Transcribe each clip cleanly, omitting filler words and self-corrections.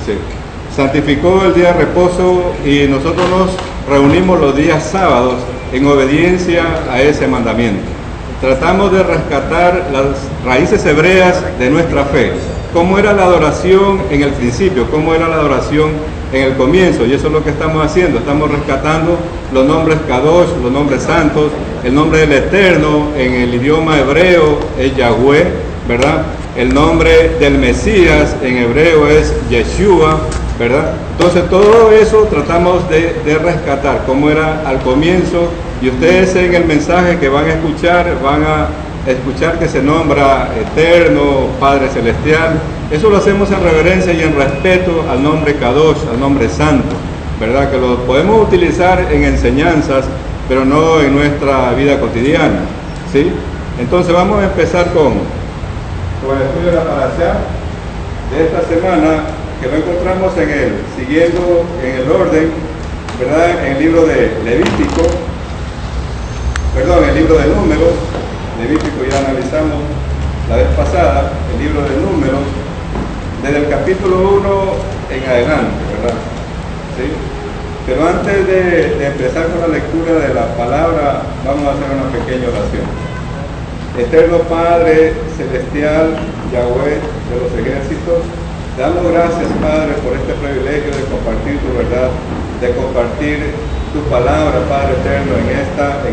Sí. Santificó el día de reposo y nosotros nos reunimos los días sábados en obediencia a ese mandamiento. Tratamos de rescatar las raíces hebreas de nuestra fe. Cómo era la adoración en el principio, cómo era la adoración en el comienzo, y eso es lo que estamos haciendo. Estamos rescatando los nombres Kadosh, los nombres santos, el nombre del Eterno en el idioma hebreo es Yahweh, ¿verdad? El nombre del Mesías en hebreo es Yeshua, ¿verdad? Entonces todo eso tratamos de rescatar, cómo era al comienzo, y ustedes en el mensaje que van a escuchar que se nombra Eterno, Padre Celestial. Eso lo hacemos en reverencia y en respeto al nombre Kadosh, al nombre Santo, ¿verdad? Que lo podemos utilizar en enseñanzas, pero no en nuestra vida cotidiana, ¿sí? Entonces vamos a empezar con el estudio de la parashá de esta semana, que lo encontramos siguiendo en el orden, ¿verdad? En el libro de Levítico, en el libro de Números. Levítico ya analizamos la vez pasada, el libro de Números, desde el capítulo 1 en adelante, ¿verdad? ¿Sí? Pero antes de empezar con la lectura de la palabra, vamos a hacer una pequeña oración. Eterno Padre Celestial, Yahweh de los ejércitos, te damos gracias, Padre, por este privilegio de compartir tu verdad, de compartir tu palabra, Padre eterno, en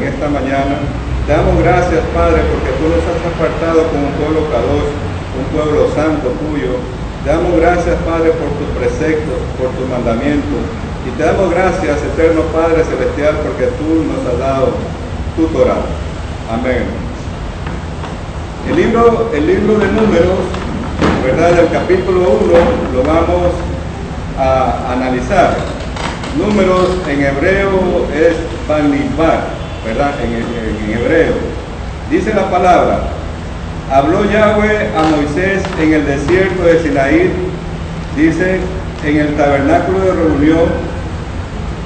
esta mañana. Te damos gracias, Padre, porque tú nos has apartado como un pueblo Kadosh, un pueblo santo tuyo. Te damos gracias, Padre, por tus preceptos, por tus mandamientos. Y te damos gracias, eterno Padre Celestial, porque tú nos has dado tu Torah. Amén. El libro de Números, ¿verdad? Del capítulo 1 lo vamos a analizar. Números en hebreo es Bamidbar, ¿verdad? En hebreo. Dice la palabra: habló Yahweh a Moisés en el desierto de Sinaí, dice, en el tabernáculo de reunión,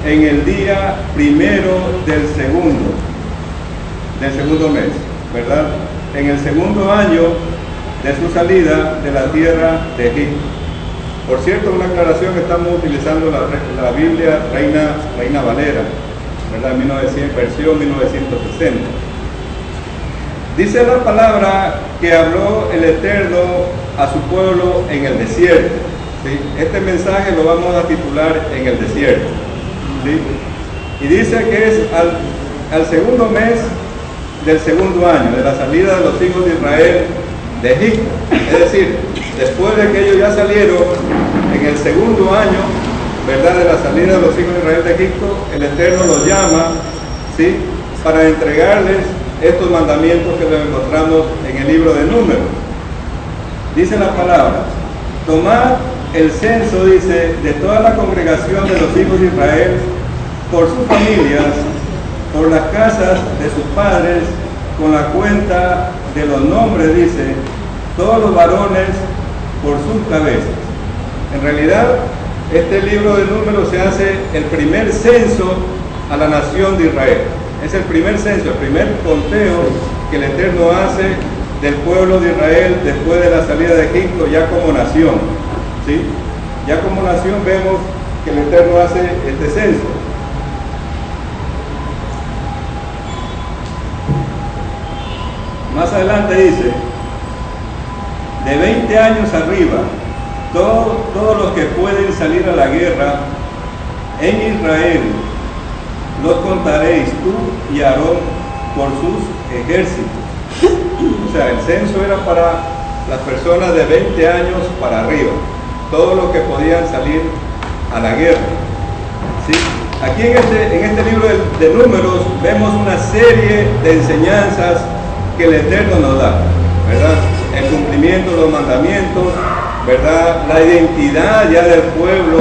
en el día primero del segundo mes, ¿verdad? En el segundo año de su salida de la tierra de Egipto. Por cierto, una aclaración, estamos utilizando la Biblia Reina Valera, ¿verdad? Versión 1960. Dice la palabra que habló el Eterno a su pueblo en el desierto, ¿sí? Este mensaje lo vamos a titular En el desierto, ¿sí? Y dice que es al segundo mes del segundo año de la salida de los hijos de Israel de Egipto. Es decir, después de que ellos ya salieron en el segundo año, ¿verdad?, de la salida de los hijos de Israel de Egipto, el Eterno los llama, ¿sí?, para entregarles estos mandamientos que los encontramos en el libro de Números. Dice la palabra: tomad el censo, dice, de toda la congregación de los hijos de Israel, por sus familias, por las casas de sus padres, con la cuenta de los nombres, dice, todos los varones por sus cabezas. En realidad, este libro de Números se hace el primer censo a la nación de Israel. Es el primer censo, el primer conteo que el Eterno hace del pueblo de Israel después de la salida de Egipto, ya como nación, ¿sí? Ya como nación vemos que el Eterno hace este censo. Más adelante dice: de 20 años arriba, todos los que pueden salir a la guerra en Israel, los contaréis tú y Aarón por sus ejércitos. O sea, el censo era para las personas de 20 años para arriba, todos los que podían salir a la guerra, ¿sí? Aquí en este libro de Números vemos una serie de enseñanzas que el Eterno nos da, ¿verdad? El cumplimiento de los mandamientos, ¿verdad? La identidad ya del pueblo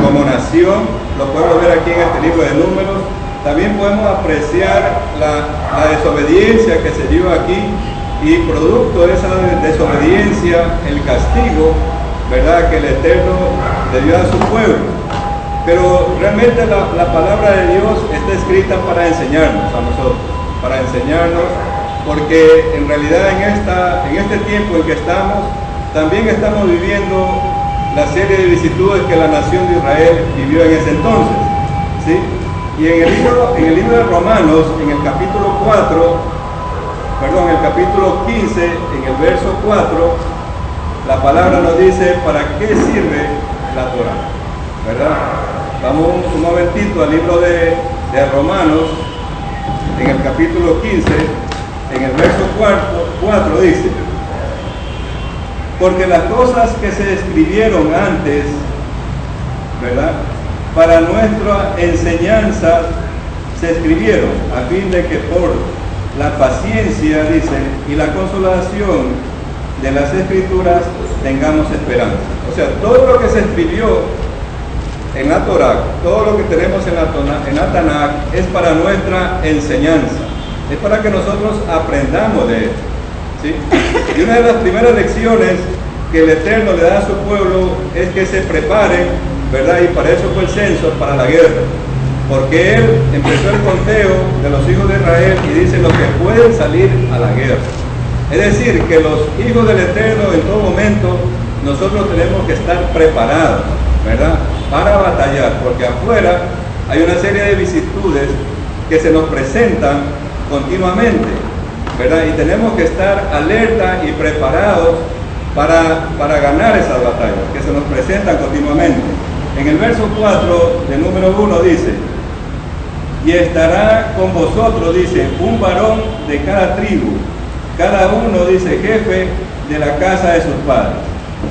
como nación, lo podemos ver aquí en este libro de Números. También podemos apreciar la desobediencia que se dio aquí, y producto de esa desobediencia, el castigo, ¿verdad?, que el Eterno le dio a su pueblo. Pero realmente la palabra de Dios está escrita para enseñarnos a nosotros, porque en realidad en este tiempo en que estamos, también estamos viviendo la serie de vicisitudes que la nación de Israel vivió en ese entonces, ¿sí? Y en el libro de Romanos, en el capítulo 15, en el verso 4, la palabra nos dice para qué sirve la Torah, ¿verdad? Vamos un momentito al libro de Romanos, en el capítulo 15, en el verso 4 dice: porque las cosas que se escribieron antes, ¿verdad?, para nuestra enseñanza se escribieron a fin de que por la paciencia, dice, y la consolación de las Escrituras tengamos esperanza. O sea, todo lo que se escribió en la Torá, todo lo que tenemos en la Tanakh es para nuestra enseñanza, es para que nosotros aprendamos de esto, ¿sí? Y una de las primeras lecciones que el Eterno le da a su pueblo es que se preparen, ¿verdad? Y para eso fue el censo, para la guerra, porque Él empezó el conteo de los hijos de Israel y dice los que pueden salir a la guerra. Es decir, que los hijos del Eterno en todo momento nosotros tenemos que estar preparados, ¿verdad?, para batallar, porque afuera hay una serie de vicisitudes que se nos presentan continuamente, ¿verdad? Y tenemos que estar alerta y preparados para ganar esas batallas que se nos presentan continuamente. En el verso 4 del número 1 dice: y estará con vosotros, dice, un varón de cada tribu, cada uno, dice, jefe de la casa de sus padres.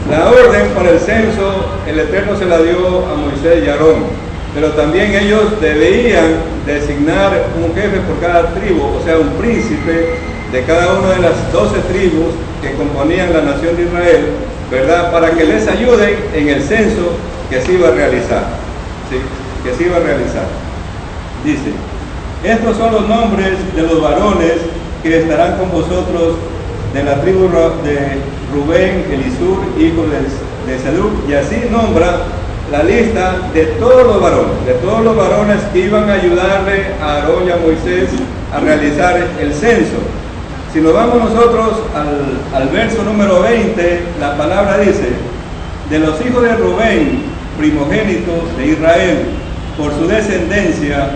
La orden para el censo, el Eterno se la dio a Moisés y a Aarón, pero también ellos debían designar un jefe por cada tribu, o sea, un príncipe de cada una de las 12 tribus que componían la nación de Israel, ¿verdad?, para que les ayuden en el censo que se iba a realizar, ¿sí?, que se iba a realizar. Dice: estos son los nombres de los varones que estarán con vosotros de la tribu de Rubén, Elisur, hijo de Seduc, y así nombra la lista de todos los varones que iban a ayudarle a Aarón y a Moisés a realizar el censo. Si nos vamos nosotros al verso número 20, la palabra dice: de los hijos de Rubén, primogénitos de Israel, por su descendencia,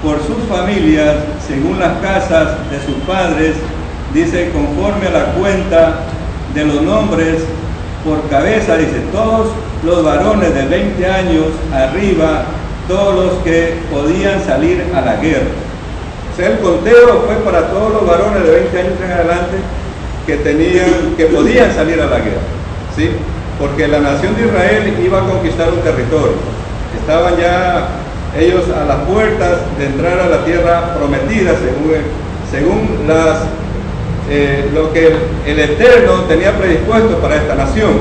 por sus familias, según las casas de sus padres, dice, conforme a la cuenta de los nombres por cabeza, dice, todos los varones de 20 años arriba, todos los que podían salir a la guerra. O sea, el conteo fue para todos los varones de 20 años en adelante que podían salir a la guerra, ¿sí? Porque la nación de Israel iba a conquistar un territorio. Estaban ya ellos a las puertas de entrar a la tierra prometida, según lo que el Eterno tenía predispuesto para esta nación,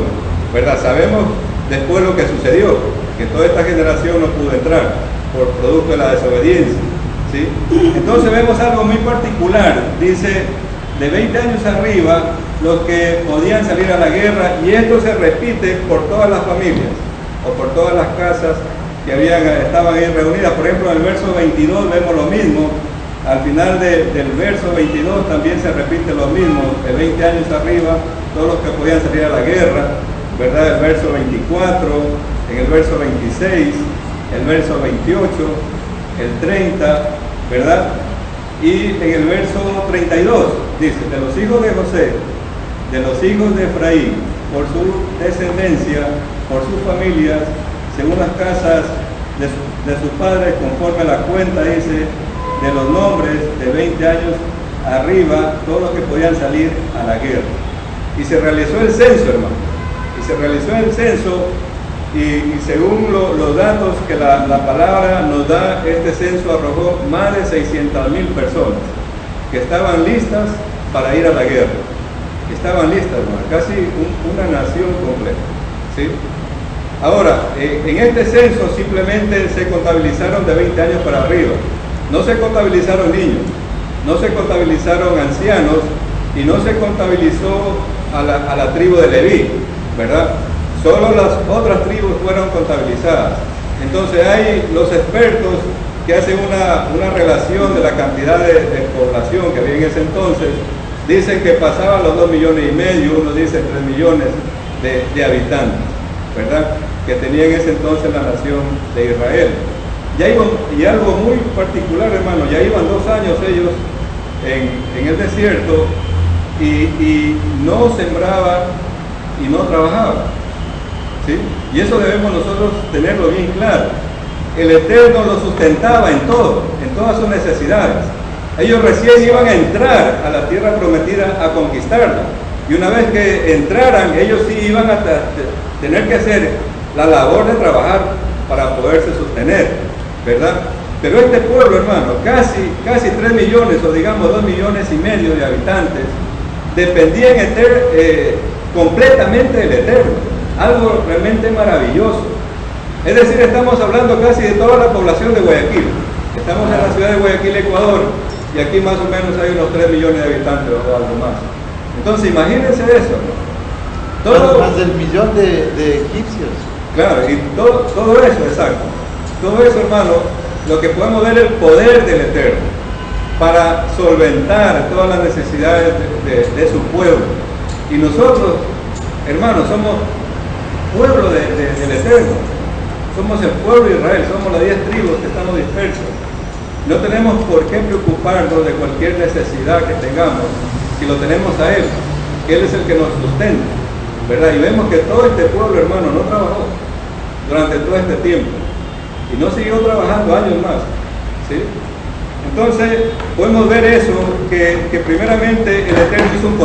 ¿verdad? Sabemos después lo que sucedió, que toda esta generación no pudo entrar por producto de la desobediencia, ¿sí? Entonces vemos algo muy particular, dice, de 20 años arriba, los que podían salir a la guerra, y esto se repite por todas las familias, o por todas las casas que estaban ahí reunidas. Por ejemplo, en el verso 22 vemos lo mismo. Al final del verso 22 también se repite lo mismo, de 20 años arriba, todos los que podían salir a la guerra, ¿verdad? El verso 24, en el verso 26, el verso 28, el 30, ¿verdad? Y en el verso 32 dice: de los hijos de José, de los hijos de Efraín, por su descendencia, por sus familias, según las casas de sus padres, conforme a la cuenta, dice, de los nombres de 20 años arriba, todos los que podían salir a la guerra. Y se realizó el censo, hermano. Y se realizó el censo, y según los datos que la palabra nos da, este censo arrojó más de 600,000 personas que estaban listas para ir a la guerra. Estaban listas, hermano, casi una nación completa, ¿sí? Ahora, en este censo simplemente se contabilizaron de 20 años para arriba. No se contabilizaron niños, no se contabilizaron ancianos, y no se contabilizó a la tribu de Leví, ¿verdad? Solo las otras tribus fueron contabilizadas. Entonces hay los expertos que hacen una relación de la cantidad de población que había en ese entonces. Dicen que pasaban los 2,5 millones, unos dicen 3 millones de habitantes. ¿verdad?, que tenía en ese entonces la nación de Israel. Y algo muy particular, hermano, ya iban 2 años ellos en el desierto y no sembraban y no trabajaban, ¿sí? Y eso debemos nosotros tenerlo bien claro. El Eterno los sustentaba en todo, en todas sus necesidades. Ellos recién iban a entrar a la tierra prometida a conquistarla. Y una vez que entraran, ellos sí iban a tener que hacer la labor de trabajar para poderse sostener, ¿verdad? Pero este pueblo, hermano, casi 3 millones o digamos 2,5 millones de habitantes, dependían completamente del Eterno. Algo realmente maravilloso. Es decir, estamos hablando casi de toda la población de Guayaquil. Estamos en la ciudad de Guayaquil, Ecuador, y aquí más o menos hay unos 3 millones de habitantes o algo más. Entonces imagínense eso, ¿no? Más del millón de egipcios. Claro, y todo eso, exacto. Todo eso, hermano, lo que podemos ver el poder del Eterno para solventar todas las necesidades de su pueblo. Y nosotros, hermanos, somos pueblo del Eterno. Somos el pueblo de Israel, somos las 10 tribus que estamos dispersos. No tenemos por qué preocuparnos de cualquier necesidad que tengamos, si lo tenemos a Él, que Él es el que nos sustenta, ¿verdad? Y vemos que todo este pueblo, hermano, no trabajó durante todo este tiempo y no siguió trabajando años más, ¿sí? Entonces podemos ver eso, que primeramente el Eterno hizo un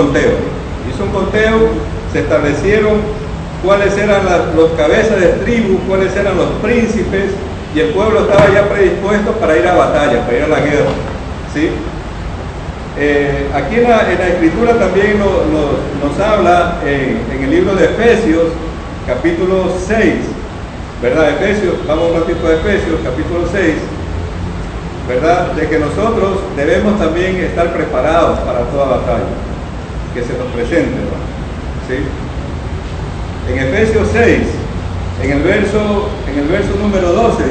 conteo, se establecieron cuáles eran los cabezas de tribu, cuáles eran los príncipes, y el pueblo estaba ya predispuesto para ir a batalla, para ir a la guerra, ¿sí? Aquí en la escritura también nos habla en el libro de Efesios, capítulo 6, ¿verdad? Efesios, vamos un ratito a Efesios, capítulo 6, ¿verdad? De que nosotros debemos también estar preparados para toda batalla que se nos presente, ¿no? ¿Sí? En Efesios 6, en el verso número 12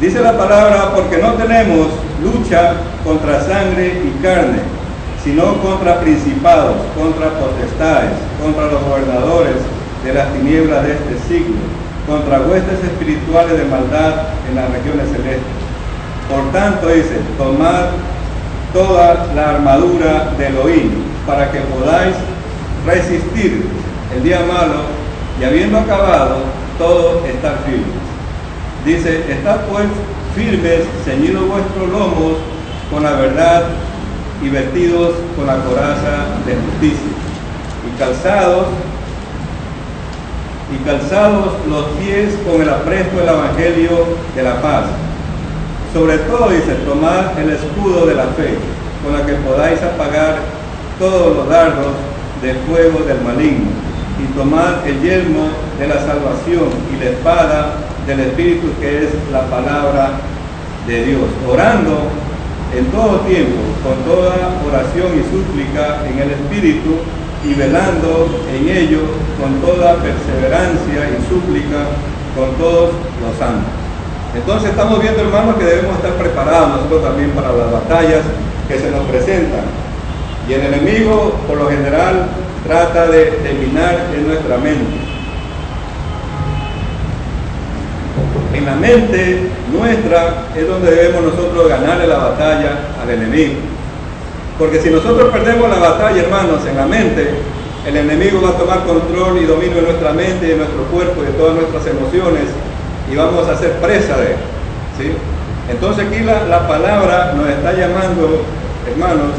dice la palabra: porque no tenemos lucha contra sangre y carne, sino contra principados, contra potestades, contra los gobernadores de las tinieblas de este siglo, contra huestes espirituales de maldad en las regiones celestes. Por tanto, dice, tomad toda la armadura de Elohim, para que podáis resistir el día malo, y habiendo acabado todo, estar firmes. Dice: estad pues firmes, ceñidos vuestros lomos con la verdad y vestidos con la coraza de justicia, y calzados los pies con el apresto del evangelio de la paz. Sobre todo, dice, tomad el escudo de la fe, con la que podáis apagar todos los dardos de fuego del maligno, y tomad el yelmo de la salvación y la espada del Espíritu, que es la palabra de Dios, orando en todo tiempo, con toda oración y súplica en el Espíritu, y velando en ello con toda perseverancia y súplica con todos los santos. Entonces estamos viendo, hermanos, que debemos estar preparados nosotros también para las batallas que se nos presentan. Y el enemigo, por lo general, trata de minar en nuestra mente. En la mente nuestra es donde debemos nosotros ganarle la batalla al enemigo. Porque si nosotros perdemos la batalla, hermanos, en la mente, el enemigo va a tomar control y dominio de nuestra mente, de nuestro cuerpo y de todas nuestras emociones, y vamos a ser presa de él, ¿sí? Entonces aquí la palabra nos está llamando, hermanos,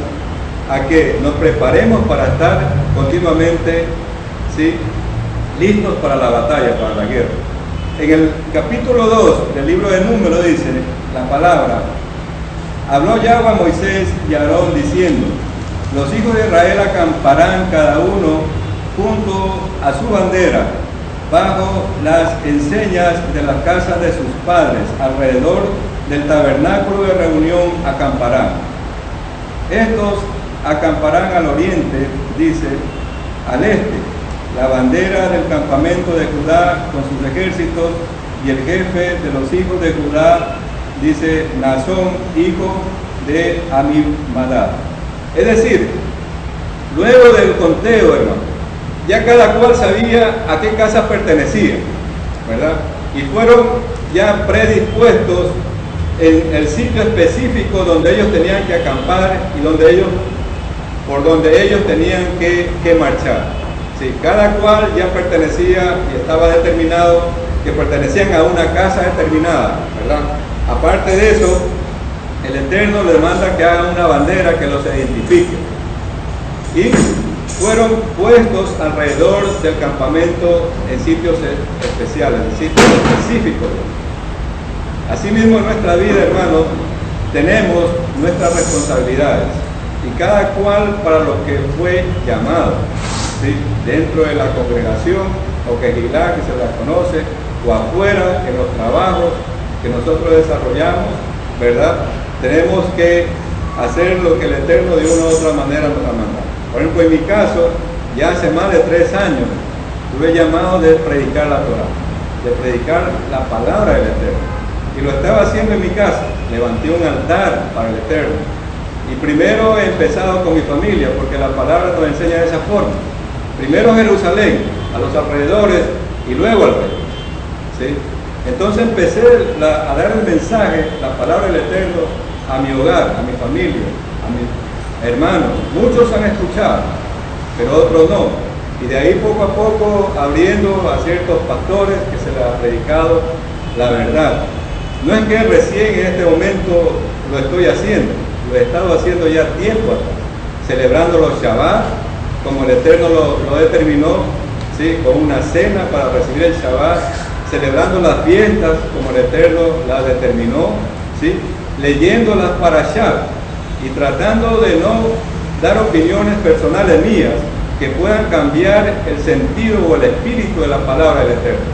a que nos preparemos para estar continuamente, ¿sí?, listos para la batalla, para la guerra. En el capítulo 2 del libro de Números dice la palabra: habló Yahweh a Moisés y a Aarón diciendo: los hijos de Israel acamparán cada uno junto a su bandera, bajo las enseñas de las casas de sus padres, alrededor del tabernáculo de reunión acamparán. Estos acamparán al oriente, dice, al este, la bandera del campamento de Judá con sus ejércitos, y el jefe de los hijos de Judá, dice, Nazón, hijo de Amimadab. Es decir, Luego del conteo, hermano, ya cada cual sabía a qué casa pertenecía, ¿verdad? Y fueron ya predispuestos en el sitio específico donde ellos tenían que acampar y por donde ellos tenían que marchar. Sí, cada cual ya pertenecía y estaba determinado que pertenecían a una casa determinada, ¿verdad? Aparte de eso, el Eterno les manda que hagan una bandera que los identifique. Y fueron puestos alrededor del campamento en sitios especiales, en sitios específicos. Asimismo, en nuestra vida, hermanos, tenemos nuestras responsabilidades y cada cual para lo que fue llamado, ¿sí? Dentro de la congregación o quejilá, que se la conoce, o afuera, en los trabajos que nosotros desarrollamos, ¿verdad? Tenemos que hacer lo que el Eterno de una u otra manera nos ha mandado. Por ejemplo, en mi caso, ya hace más de 3 años, tuve llamado de predicar la Torá, de predicar la palabra del Eterno. Y lo estaba haciendo en mi casa. Levanté un altar para el Eterno. Y primero he empezado con mi familia, porque la palabra nos enseña de esa forma. Primero Jerusalén, a los alrededores, y luego al rey. ¿Sí? Entonces empecé a dar el mensaje, la palabra del Eterno, a mi hogar, a mi familia, a mis hermanos. Muchos han escuchado, pero otros no. Y de ahí poco a poco abriendo a ciertos pastores que se les ha predicado la verdad. No es que recién en este momento lo estoy haciendo, lo he estado haciendo ya tiempo atrás, celebrando los Shabbat, como el Eterno lo determinó, ¿sí? Con una cena para recibir el Shabbat, celebrando las fiestas como el Eterno las determinó, ¿sí? Leyendo las parashá y tratando de no dar opiniones personales mías que puedan cambiar el sentido o el espíritu de la palabra del Eterno,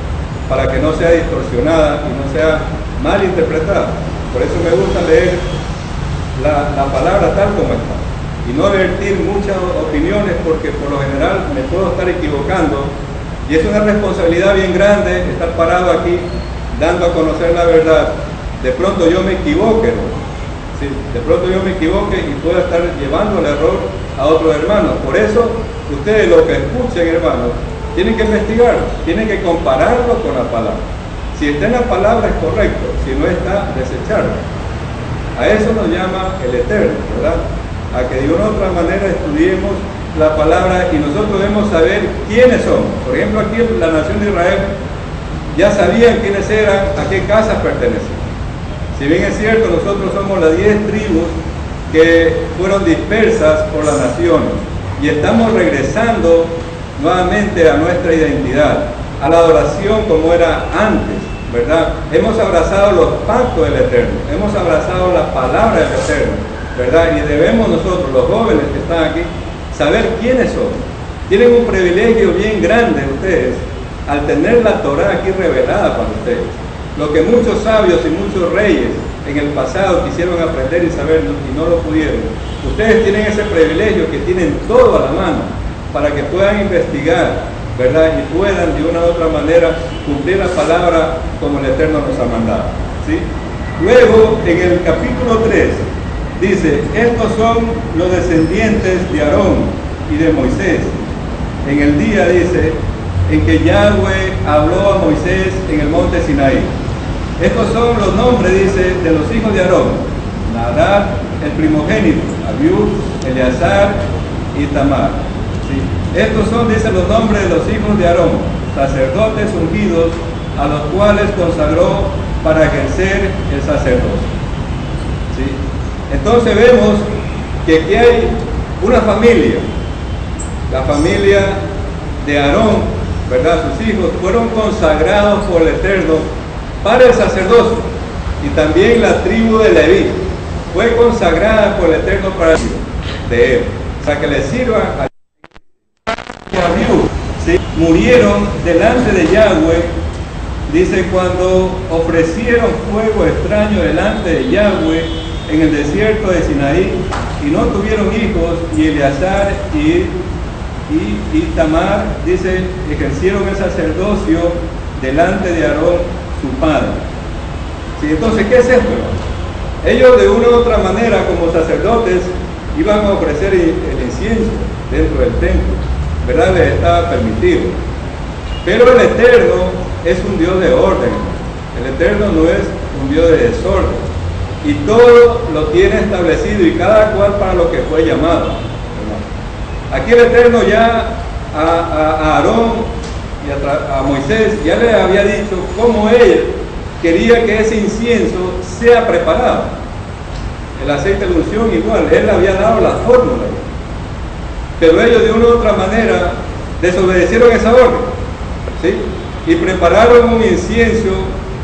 para que no sea distorsionada y no sea mal interpretada. Por eso me gusta leer la palabra tal como está y no vertir muchas opiniones, porque por lo general me puedo estar equivocando y es una responsabilidad bien grande estar parado aquí dando a conocer la verdad. De pronto yo me equivoque, ¿no? Sí, de pronto yo me equivoque y pueda estar llevando el error a otros hermanos. Por eso ustedes lo que escuchen, hermanos, tienen que investigarlo, tienen que compararlo con la palabra. Si está en la palabra es correcto, si no está, desecharlo. A eso nos llama el Eterno, ¿verdad? A que de una u otra manera estudiemos la palabra y nosotros debemos saber quiénes somos. Por ejemplo, aquí en la nación de Israel ya sabían quiénes eran, a qué casas pertenecían. Si bien es cierto, nosotros somos las 10 tribus que fueron dispersas por las naciones y estamos regresando nuevamente a nuestra identidad, a la adoración como era antes, ¿verdad? Hemos abrazado los pactos del Eterno, hemos abrazado la palabra del Eterno, ¿verdad? Y debemos nosotros, los jóvenes que están aquí, saber quiénes son. Tienen un privilegio bien grande ustedes al tener la Torá aquí revelada para ustedes. Lo que muchos sabios y muchos reyes en el pasado quisieron aprender y saber y no lo pudieron. Ustedes tienen ese privilegio que tienen todo a la mano para que puedan investigar, ¿verdad? Y puedan de una u otra manera cumplir la palabra como el Eterno nos ha mandado, ¿sí? Luego, en el capítulo 3, dice, estos son los descendientes de Aarón y de Moisés. En el día, dice, en que Yahweh habló a Moisés en el monte Sinaí. Estos son los nombres, dice, de los hijos de Aarón: Nadab, el primogénito, Abiú, Eleazar y Tamar. ¿Sí? Estos son, dice, los nombres de los hijos de Aarón, sacerdotes ungidos, a los cuales consagró para ejercer el sacerdocio. ¿Sí? Entonces vemos que aquí hay una familia, la familia de Aarón, ¿verdad? Sus hijos fueron consagrados por el Eterno para el sacerdocio, y también la tribu de Leví fue consagrada por el Eterno para el de él, o sea que le sirva a Abiú, ¿sí? Murieron delante de Yahweh, dice, cuando ofrecieron fuego extraño delante de Yahweh en el desierto de Sinaí, y no tuvieron hijos, y Eleazar y Tamar, dice, ejercieron el sacerdocio delante de Aarón, su padre. ¿Sí? Entonces, ¿qué es esto? Ellos de una u otra manera, como sacerdotes, iban a ofrecer el incienso, dentro del templo, ¿verdad? Les estaba permitido. Pero el Eterno es un Dios de orden. El Eterno no es un Dios de desorden. Y todo lo tiene establecido y cada cual para lo que fue llamado. Aquí el Eterno ya a Aarón y a Moisés ya le había dicho cómo él quería que ese incienso sea preparado. El aceite de unción igual, él le había dado la fórmula. Pero ellos de una u otra manera desobedecieron esa orden, ¿sí? Y prepararon un incienso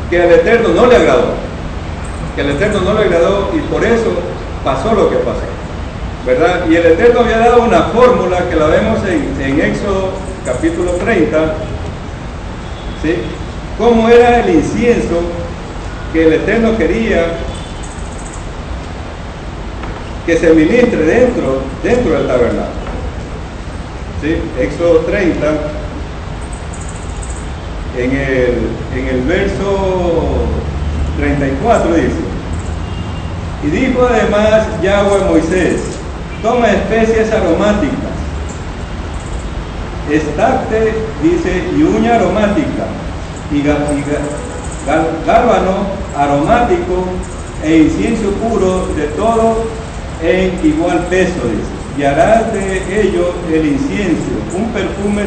que al Eterno no le agradó. Que al Eterno no le agradó y por eso pasó lo que pasó, ¿verdad? Y el Eterno había dado una fórmula que la vemos en Éxodo capítulo 30, ¿sí? Cómo era el incienso que el Eterno quería que se ministre dentro del tabernáculo, ¿sí? Éxodo 30, en el verso 34 dice: y dijo además Yahweh a Moisés, toma especies aromáticas, estacte, dice, y uña aromática, y gálbano aromático, e incienso puro, de todo en igual peso, dice, y harás de ello el incienso, un perfume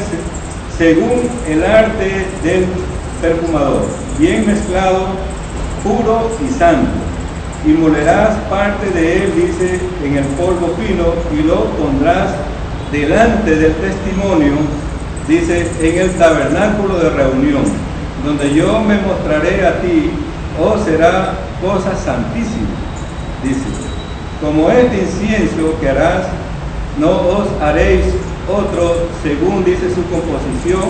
según el arte del perfumador, bien mezclado, puro y santo, y molerás parte de él, dice, en el polvo fino, y lo pondrás delante del testimonio, dice, en el tabernáculo de reunión, donde yo me mostraré a ti, os será cosa santísima, dice, como este incienso que harás, no os haréis otro, según dice su composición,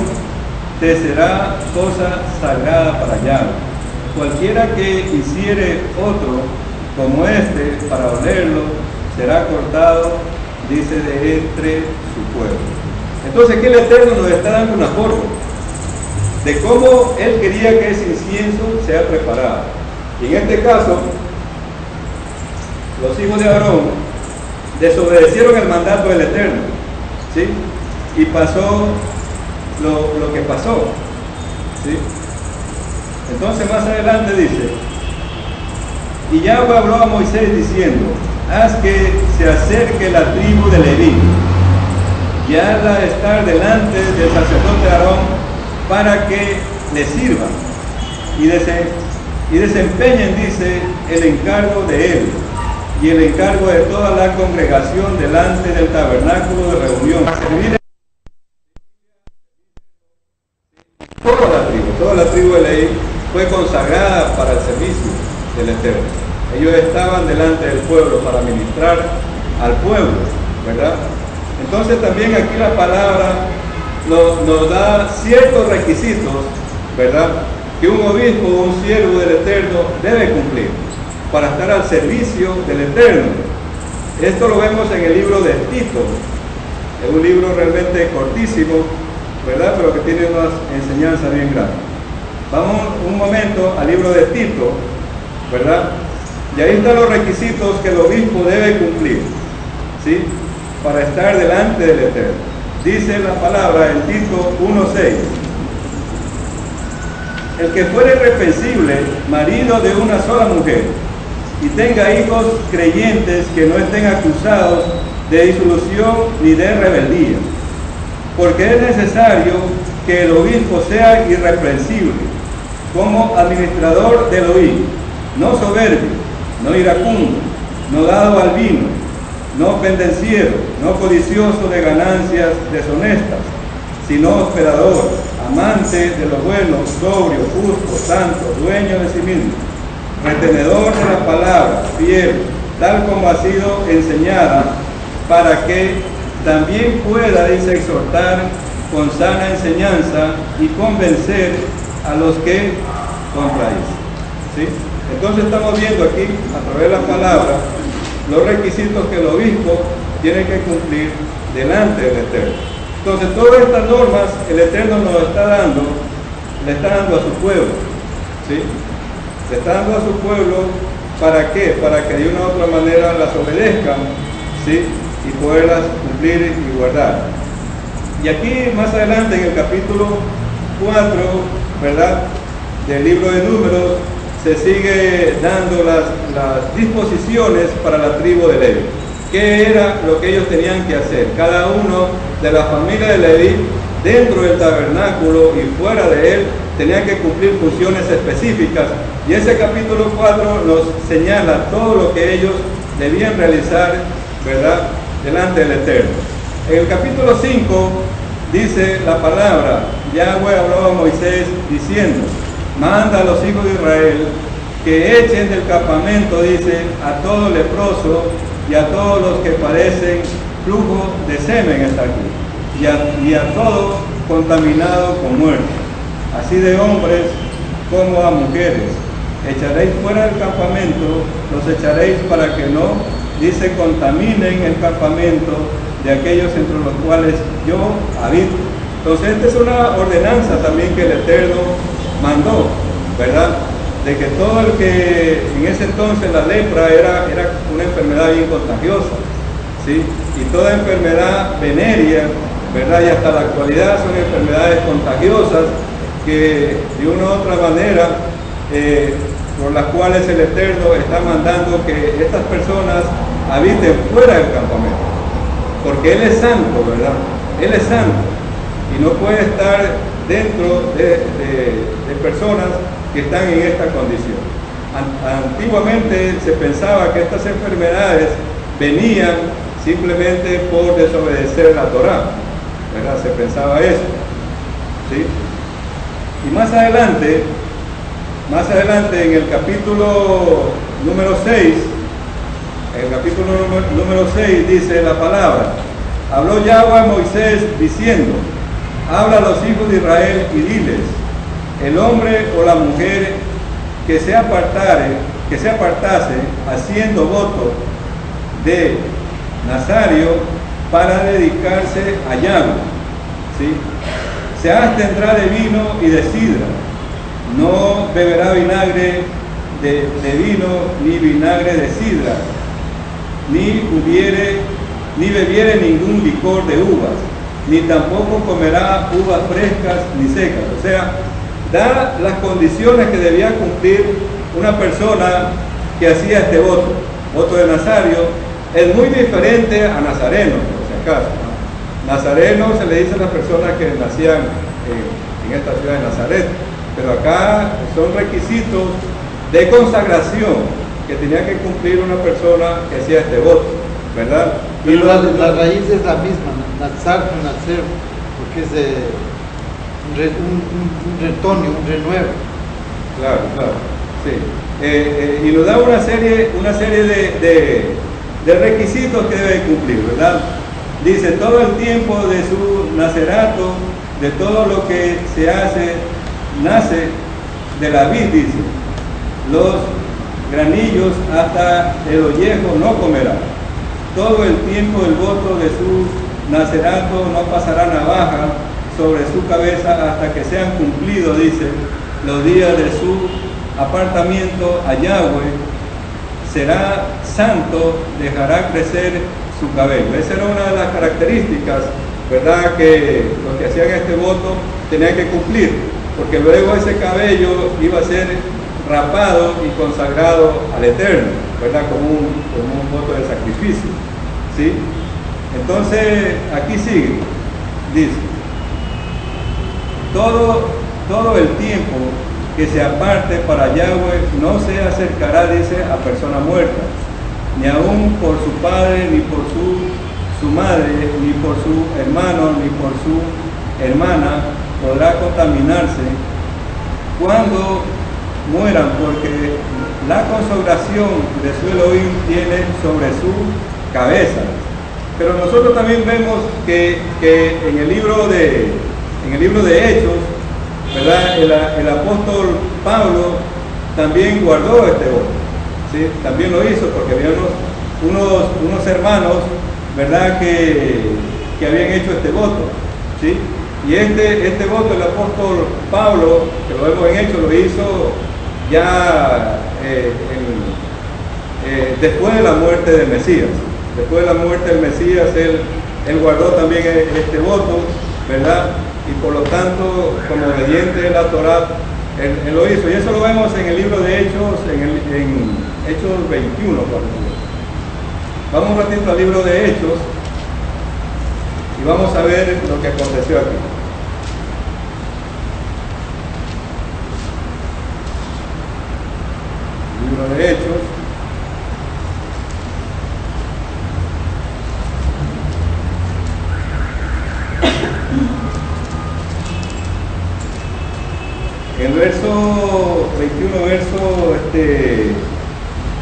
te será cosa sagrada para Yahweh. Cualquiera que hiciere otro como este para olerlo, será cortado, dice, de entre su pueblo. Entonces aquí el Eterno nos está dando una forma de cómo Él quería que ese incienso sea preparado. Y en este caso, los hijos de Aarón desobedecieron el mandato del Eterno, ¿sí? Y pasó lo que pasó, ¿sí? Entonces más adelante dice: y Yahweh habló a Moisés diciendo, haz que se acerque la tribu de Leví, y hazla estar delante del sacerdote Aarón, para que le sirvan, y desempeñen, dice, el encargo de él, y el encargo de toda la congregación delante del tabernáculo de reunión. Toda la tribu de Leví fue consagrada para el servicio del Eterno. Ellos estaban delante del pueblo para ministrar al pueblo, ¿verdad? Entonces también aquí la palabra nos da ciertos requisitos, ¿verdad?, que un obispo o un siervo del Eterno debe cumplir para estar al servicio del Eterno. Esto lo vemos en el libro de Tito. Es un libro realmente cortísimo, ¿verdad?, pero que tiene una enseñanza bien grande. Vamos un momento al libro de Tito, ¿verdad? Y ahí están los requisitos que el obispo debe cumplir, ¿sí?, para estar delante del Eterno. Dice la palabra en Tito 1:6: el que fuere irreprensible, marido de una sola mujer, y tenga hijos creyentes que no estén acusados de disolución ni de rebeldía, porque es necesario que el obispo sea irreprensible, como administrador del oír, no soberbio, no iracundo, no dado al vino, no pendenciero, no codicioso de ganancias deshonestas, sino hospedador, amante de lo bueno, sobrio, justo, santo, dueño de sí mismo, retenedor de la palabra, fiel, tal como ha sido enseñada, para que también pueda, dice, exhortar con sana enseñanza y convencer a los que contradicen, ¿sí? Entonces estamos viendo aquí, a través de la palabra, los requisitos que el obispo tiene que cumplir delante del Eterno. Entonces todas estas normas el Eterno nos está dando, le está dando a su pueblo, ¿sí? Le está dando a su pueblo, ¿para qué? Para que de una u otra manera las obedezcan, ¿sí?, y poderlas cumplir y guardar. Y aquí más adelante en el capítulo 4, ¿verdad?, del libro de Números, se sigue dando las disposiciones para la tribu de Leví. ¿Qué era lo que ellos tenían que hacer? Cada uno de la familia de Leví, dentro del tabernáculo y fuera de él, tenían que cumplir funciones específicas. Y ese capítulo 4 nos señala todo lo que ellos debían realizar, ¿verdad?, delante del Eterno. En el capítulo 5 dice la palabra, Yahweh habló a Moisés diciendo: manda a los hijos de Israel que echen del campamento, dice, a todo leproso y a todos los que padecen flujo de semen, está aquí, y a todo contaminado con muerte, así de hombres como a mujeres. Echaréis fuera del campamento, los echaréis para que no, dice, contaminen el campamento de aquellos entre los cuales yo habito. Entonces esta es una ordenanza también que el Eterno mandó, ¿verdad? De que todo el que en ese entonces la lepra era una enfermedad bien contagiosa, ¿sí? Y toda enfermedad venérea, ¿verdad?, y hasta la actualidad son enfermedades contagiosas que de una u otra manera por las cuales el Eterno está mandando que estas personas habiten fuera del campamento, porque Él es santo, ¿verdad? Él es santo y no puede estar dentro de personas que están en esta condición. Antiguamente se pensaba que estas enfermedades venían simplemente por desobedecer la Torá, ¿verdad? Se pensaba eso, ¿sí? Y más adelante en el capítulo número 6, dice la palabra: habló Yahweh a Moisés diciendo: habla a los hijos de Israel y diles: el hombre o la mujer que se apartase haciendo voto de nazario para dedicarse a Yahweh, ¿sí?, se abstendrá de vino y de sidra, no beberá vinagre de vino ni vinagre de sidra, ni bebiere ningún licor de uvas, ni tampoco comerá uvas frescas ni secas. O sea, da las condiciones que debía cumplir una persona que hacía este voto de nazario. Es muy diferente a nazareno, por si acaso, ¿no? Nazareno se le dice a las personas que nacían en esta ciudad de Nazaret, pero acá son requisitos de consagración que tenía que cumplir una persona que hacía este voto, ¿verdad? Y la raíz es la misma, nazar, nacer, porque es un retoño, un renuevo. Claro, sí. Y nos da una serie de requisitos que debe cumplir, ¿verdad? Dice: todo el tiempo de su nacerato, de todo lo que se hace, nace de la vid, dice, los granillos hasta el ollejo no comerá. Todo el tiempo del voto de su nacerato no pasará navaja sobre su cabeza hasta que sean cumplidos, dice, los días de su apartamiento a Yahweh. Será santo, dejará crecer su cabello. Esa era una de las características, ¿verdad?, que los que hacían este voto tenían que cumplir, porque luego ese cabello iba a ser rapado y consagrado al Eterno, ¿verdad?, como un voto de sacrificio, ¿sí? Entonces aquí sigue, dice: todo el tiempo que se aparte para Yahweh no se acercará, dice, a persona muerta, ni aun por su padre, ni por su madre, ni por su hermano, ni por su hermana podrá contaminarse cuando mueran, porque la consagración de su Elohim tiene sobre su cabeza. Pero nosotros también vemos que en el libro de Hechos, ¿verdad?, el apóstol Pablo también guardó este voto, ¿sí? También lo hizo, porque había unos hermanos, ¿verdad?, que habían hecho este voto, ¿sí? Y este voto el apóstol Pablo, que lo vemos en Hechos, lo hizo ya después de la muerte del Mesías, Después de la muerte del Mesías, él guardó también este voto, ¿verdad? Y por lo tanto, como obediente de la Torá, él lo hizo. Y eso lo vemos en el libro de Hechos, en Hechos 21. Vamos un ratito al libro de Hechos y vamos a ver lo que aconteció aquí. Libro de Hechos. El verso 21, verso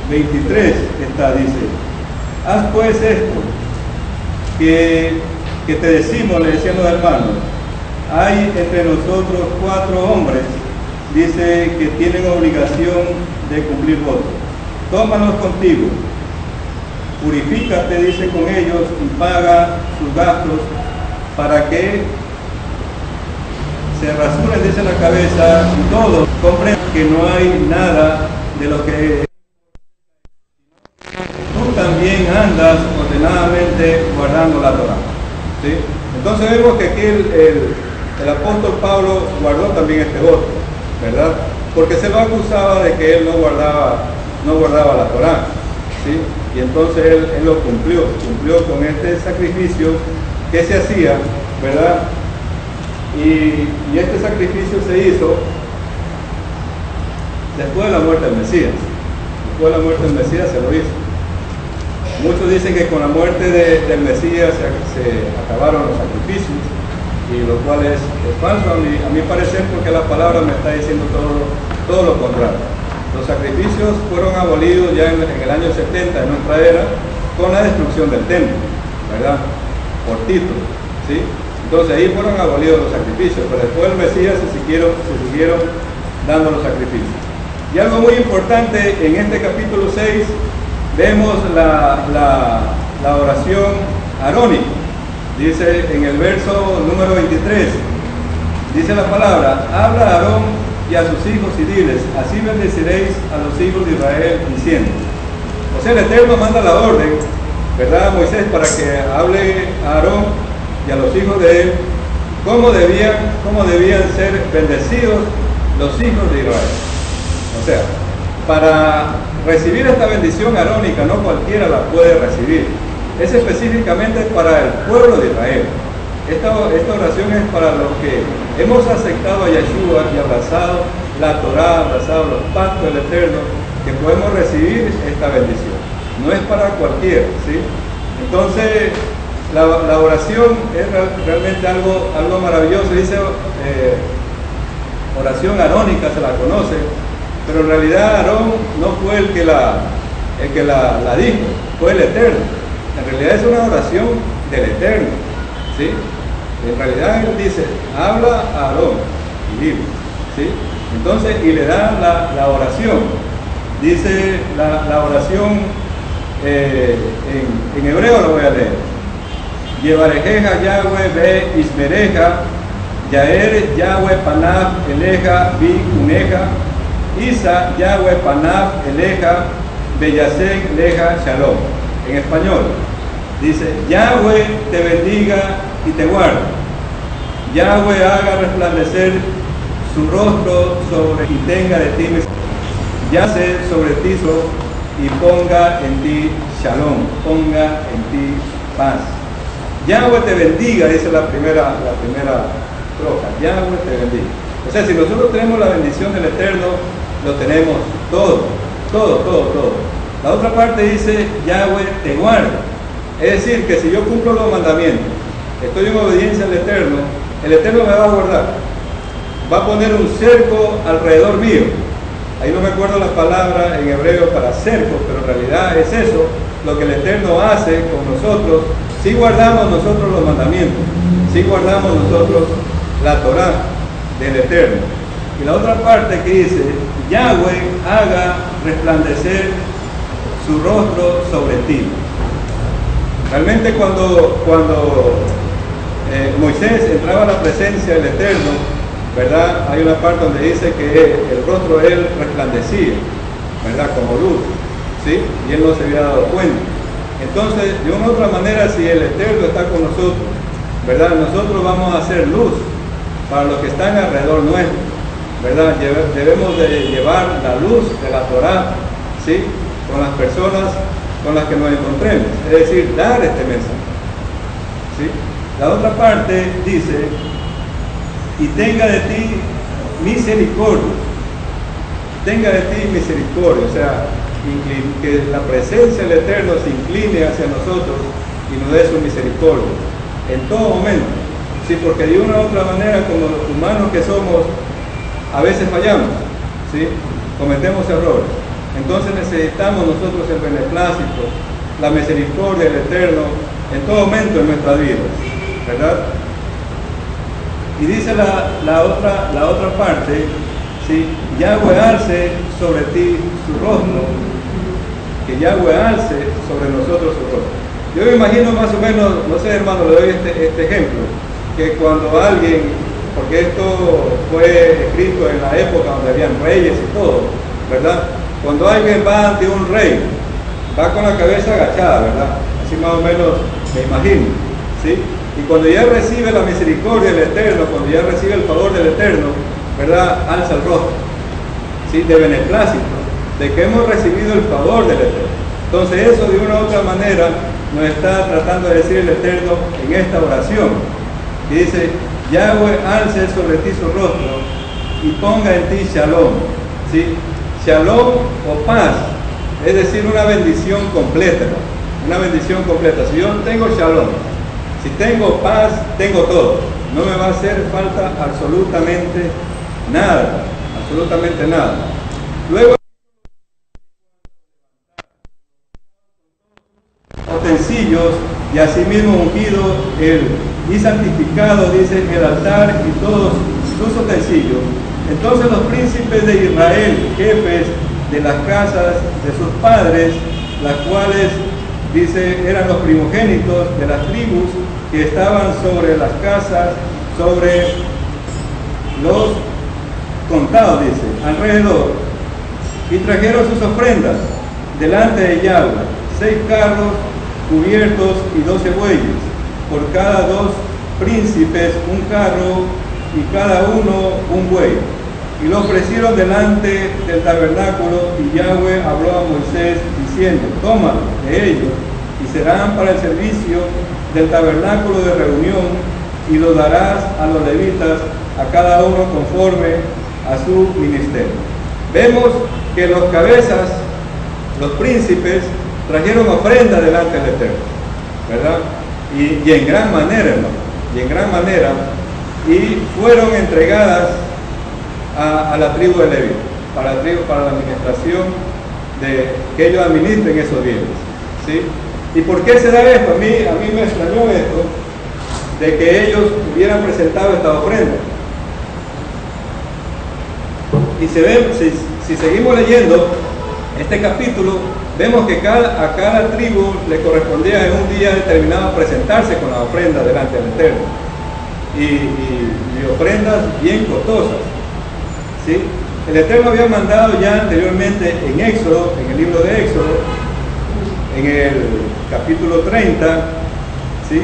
23 dice: haz pues esto que te decimos, le decían los hermanos. Hay entre nosotros 4 hombres, dice, que tienen obligación de cumplir votos. Tómalos contigo, purifícate, dice, con ellos y paga sus gastos para que se rasuren, dice, la cabeza, y todos comprendan que no hay nada de lo que tú también andas ordenadamente guardando la Torá. ¿Sí? Entonces vemos que aquí el apóstol Pablo guardó también este voto, ¿verdad? Porque se lo acusaba de que él no guardaba la Torá, ¿sí? Y entonces él lo cumplió con este sacrificio que se hacía, ¿verdad? Y este sacrificio se hizo después de la muerte del Mesías. Después de la muerte del Mesías se lo hizo. Muchos dicen que con la muerte del Mesías se acabaron los sacrificios, y lo cual es falso a mi parecer, porque la palabra me está diciendo todo lo contrario. Los sacrificios fueron abolidos ya en el año 70 de nuestra era, con la destrucción del templo, ¿verdad? Por Tito, ¿sí? Entonces ahí fueron abolidos los sacrificios, pero después del Mesías se siguieron dando los sacrificios. Y algo muy importante, en este capítulo 6 vemos la oración arónica. Dice en el verso número 23, dice la palabra: habla a Aarón y a sus hijos y diles, así bendeciréis a los hijos de Israel, diciendo. O sea, el Eterno manda la orden, ¿verdad, Moisés? Para que hable a Aarón y a los hijos de él cómo debían ser bendecidos los hijos de Israel. O sea, para recibir esta bendición arónica, no cualquiera la puede recibir. Es específicamente para el pueblo de Israel. Esta oración es para los que hemos aceptado a Yeshua y abrazado la Torá, abrazado los pactos del Eterno, que podemos recibir esta bendición. No es para cualquiera, ¿sí? Entonces, la oración es realmente algo maravilloso. Dice oración arónica, se la conoce, pero en realidad Aarón no fue el que la dijo, fue el Eterno. En realidad es una oración del Eterno, ¿sí? En realidad él dice, habla a Aarón y dile, ¿sí? Entonces, y le da la oración. Dice la oración en hebreo, lo voy a leer. Yevarejeja Yahweh be ismereja, Yaer Yahweh panav eleja bi uneja, Isa Yahweh panav eleja, beyasek leja shalom. En español, dice, Yahweh te bendiga y te guarde. Yahweh haga resplandecer su rostro sobre y tenga de ti misericordia. Yace sobre ti y ponga en ti shalom, ponga en ti paz. Yahweh te bendiga, dice la primera estrofa. Yahweh te bendiga. O sea, si nosotros tenemos la bendición del Eterno, lo tenemos todo. La otra parte dice, Yahweh te guarda. Es decir, que si yo cumplo los mandamientos, estoy en obediencia al Eterno, el Eterno me va a guardar. Va a poner un cerco alrededor mío. Ahí no me acuerdo la palabra en hebreo para cerco, pero en realidad es eso lo que el Eterno hace con nosotros. Si guardamos nosotros los mandamientos, si guardamos nosotros la Torá del Eterno. Y la otra parte que dice, Yahweh haga resplandecer su rostro sobre ti. Realmente cuando Moisés entraba a la presencia del Eterno, ¿verdad? Hay una parte donde dice que el rostro de él resplandecía, ¿verdad? Como luz, ¿sí? Y él no se había dado cuenta. Entonces, de una u otra manera, si el Eterno está con nosotros, ¿verdad? Nosotros vamos a hacer luz para los que están alrededor nuestro, ¿verdad? Debemos de llevar la luz de la Torá, ¿sí? Con las personas con las que nos encontremos, es decir, dar este mensaje, ¿sí? La otra parte dice, y tenga de ti misericordia, tenga de ti misericordia, o sea, que la presencia del Eterno se incline hacia nosotros y nos dé su misericordia en todo momento, sí, porque de una u otra manera, como los humanos que somos, a veces fallamos, ¿sí? Cometemos errores. Entonces necesitamos nosotros el beneplácito, la misericordia del Eterno en todo momento en nuestras vidas, ¿verdad? Y dice la otra parte, ¿sí? Yahweh alce sobre ti su rostro, que Yahweh alce sobre nosotros su rostro. Yo me imagino más o menos, no sé hermano, le doy este ejemplo, que cuando alguien, porque esto fue escrito en la época donde habían reyes y todo, ¿verdad? Cuando alguien va ante un rey, va con la cabeza agachada, ¿verdad? Así más o menos me imagino, ¿sí? Y cuando ya recibe la misericordia del Eterno, cuando ya recibe el favor del Eterno, ¿verdad? Alza el rostro, ¿sí? De beneplácito, de que hemos recibido el favor del Eterno. Entonces eso de una u otra manera nos está tratando de decir el Eterno en esta oración, que dice, Yahweh alce sobre ti su rostro y ponga en ti shalom, ¿sí? Shalom o paz, es decir, una bendición completa, una bendición completa. Si yo tengo shalom, si tengo paz, tengo todo, no me va a hacer falta absolutamente nada, absolutamente nada. Luego, utensilios y asimismo ungido y santificado, dice, el altar y todos sus utensilios. Entonces los príncipes de Israel, jefes de las casas de sus padres, las cuales, dice, eran los primogénitos de las tribus que estaban sobre las casas, sobre los contados, dice, alrededor, y trajeron sus ofrendas delante de Yahweh, 6 carros cubiertos y 12 bueyes, por cada 2 príncipes un carro y cada uno un buey. Y lo ofrecieron delante del tabernáculo, y Yahweh habló a Moisés diciendo, tómalo de ellos y serán para el servicio del tabernáculo de reunión, y lo darás a los levitas, a cada uno conforme a su ministerio. Vemos que los cabezas, los príncipes, trajeron ofrenda delante del Eterno, ¿verdad? Y en gran manera, hermano, y en gran manera, y fueron entregadas a la tribu de Leví, para la administración de que ellos administren esos bienes, ¿sí? ¿Y por qué se da esto? A mí me extrañó esto, de que ellos hubieran presentado esta ofrenda. Y se ve, si seguimos leyendo este capítulo, vemos que a cada tribu le correspondía en un día determinado presentarse con la ofrenda delante del Eterno. Y ofrendas bien costosas, ¿sí? El Eterno había mandado ya anteriormente en Éxodo, en el libro de Éxodo, en el capítulo 30, ¿sí?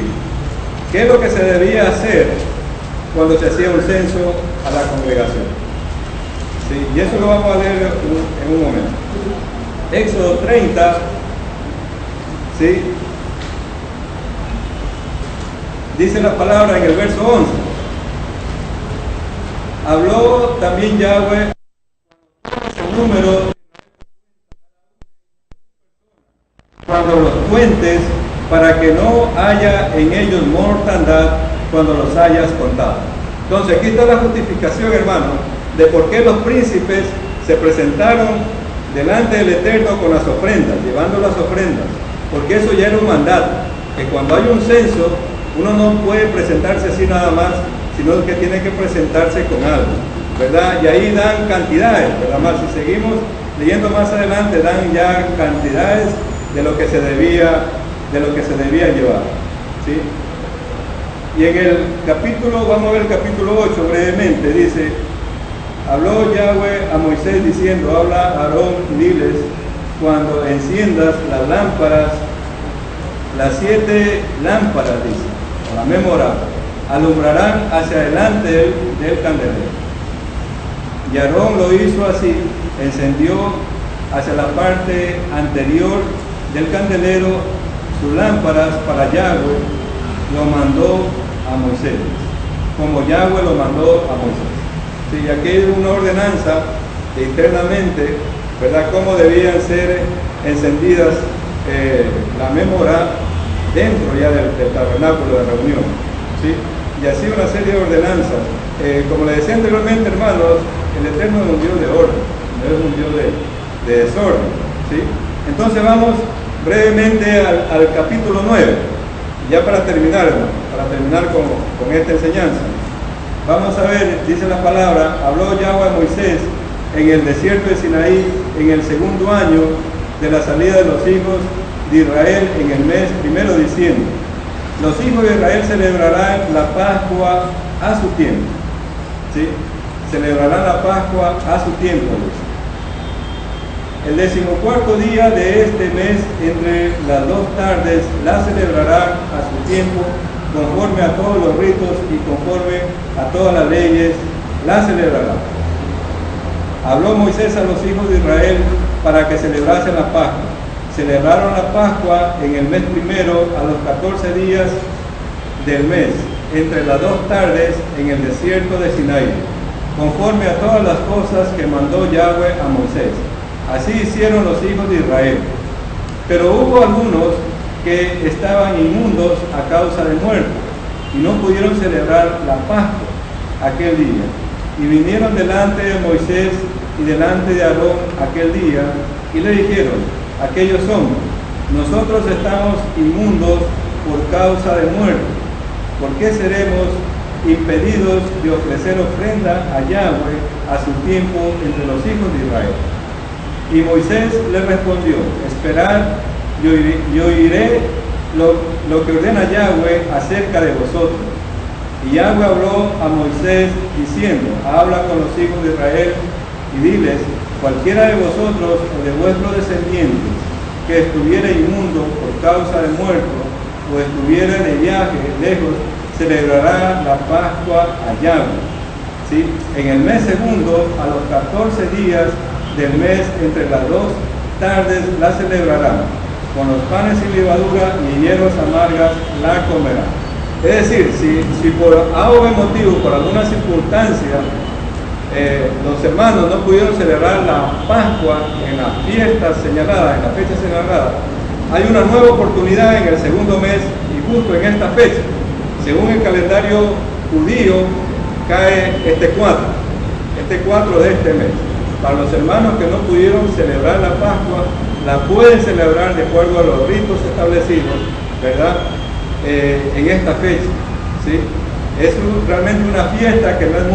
¿Qué es lo que se debía hacer cuando se hacía un censo a la congregación? ¿Sí? Y eso lo vamos a leer en un momento. Éxodo 30, ¿sí? Dice la palabra en el verso 11. Habló también Yahweh el número cuando los cuentes, para que no haya en ellos mortandad cuando los hayas contado. Entonces aquí está la justificación, hermano, de por qué los príncipes se presentaron delante del Eterno con las ofrendas, llevando las ofrendas, porque eso ya era un mandato, que cuando hay un censo, uno no puede presentarse así nada más, sino que tiene que presentarse con algo, ¿verdad? Y ahí dan cantidades, ¿verdad? Más, si seguimos leyendo más adelante, dan ya cantidades de lo que se debía llevar, ¿sí? Y en el capítulo, vamos a ver el capítulo 8 brevemente, dice, habló Yahweh a Moisés diciendo, habla a Aarón y diles, cuando enciendas las lámparas Las 7 lámparas, dice, o la menorá, alumbrarán hacia adelante del candelero. Y Aarón lo hizo así, encendió hacia la parte anterior del candelero sus lámparas para Yahweh, lo mandó a Moisés, como Yahweh lo mandó a Moisés. Sí, aquí hay una ordenanza internamente, ¿verdad?, cómo debían ser encendidas la menorá dentro ya del tabernáculo de reunión, ¿sí? Y así una serie de ordenanzas. Como le decía anteriormente, hermanos, el Eterno es un Dios de orden, no es un Dios de desorden, ¿sí? Entonces vamos brevemente al capítulo 9, ya para terminar, con esta enseñanza. Vamos a ver, dice la palabra, habló Yahweh a Moisés en el desierto de Sinaí en el segundo año de la salida de los hijos de Israel en el mes primero, diciendo: los hijos de Israel celebrarán la Pascua a su tiempo, ¿sí? Celebrarán la Pascua a su tiempo, dice. El 14º día de este mes, entre las 2 tardes, la celebrarán a su tiempo, conforme a todos los ritos y conforme a todas las leyes, la celebrarán. Habló Moisés a los hijos de Israel para que celebrasen la Pascua. Celebraron la Pascua en el mes primero, a los 14 días del mes, entre las 2 tardes, en el desierto de Sinaí, conforme a todas las cosas que mandó Yahweh a Moisés. Así hicieron los hijos de Israel. Pero hubo algunos que estaban inmundos a causa de muerte y no pudieron celebrar la Pascua aquel día. Y vinieron delante de Moisés y delante de Aarón aquel día y le dijeron: aquellos hombres, nosotros estamos inmundos por causa de muerte. ¿Por qué seremos impedidos de ofrecer ofrenda a Yahweh a su tiempo entre los hijos de Israel? Y Moisés le respondió: esperad, yo oiré lo que ordena Yahweh acerca de vosotros. Y Yahweh habló a Moisés diciendo: habla con los hijos de Israel y diles: cualquiera de vosotros o de vuestros descendientes que estuviera inmundo por causa de muerto o estuviera de viaje lejos, celebrará la Pascua a Yahweh, ¿sí? En el mes segundo, a los 14 días del mes, entre las 2 tardes, la celebrarán. Con los panes sin levadura y hierbas amargas la comerán. Es decir, si por algún motivo, por alguna circunstancia, los hermanos no pudieron celebrar la Pascua en las fiestas señaladas, en la fecha señalada, hay una nueva oportunidad en el segundo mes, y justo en esta fecha, según el calendario judío, cae este 4 de este mes. Para los hermanos que no pudieron celebrar la Pascua, la pueden celebrar de acuerdo a los ritos establecidos, ¿verdad?, en esta fecha, ¿sí? Es realmente una fiesta que no es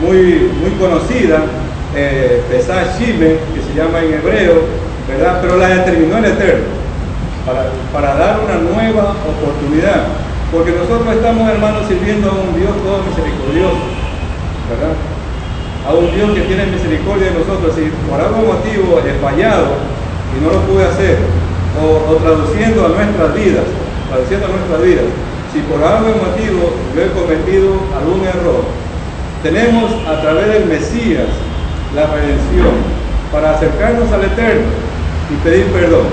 muy conocida, Pesach Shime, que se llama en hebreo, ¿verdad?, pero la determinó el Eterno para dar una nueva oportunidad, porque nosotros estamos, hermanos, sirviendo a un Dios todo misericordioso, ¿verdad?, a un Dios que tiene misericordia de nosotros. Si por algún motivo he fallado y no lo pude hacer, o traduciendo a nuestras vidas, si por algún motivo yo he cometido algún error, tenemos a través del Mesías la redención para acercarnos al Eterno y pedir perdón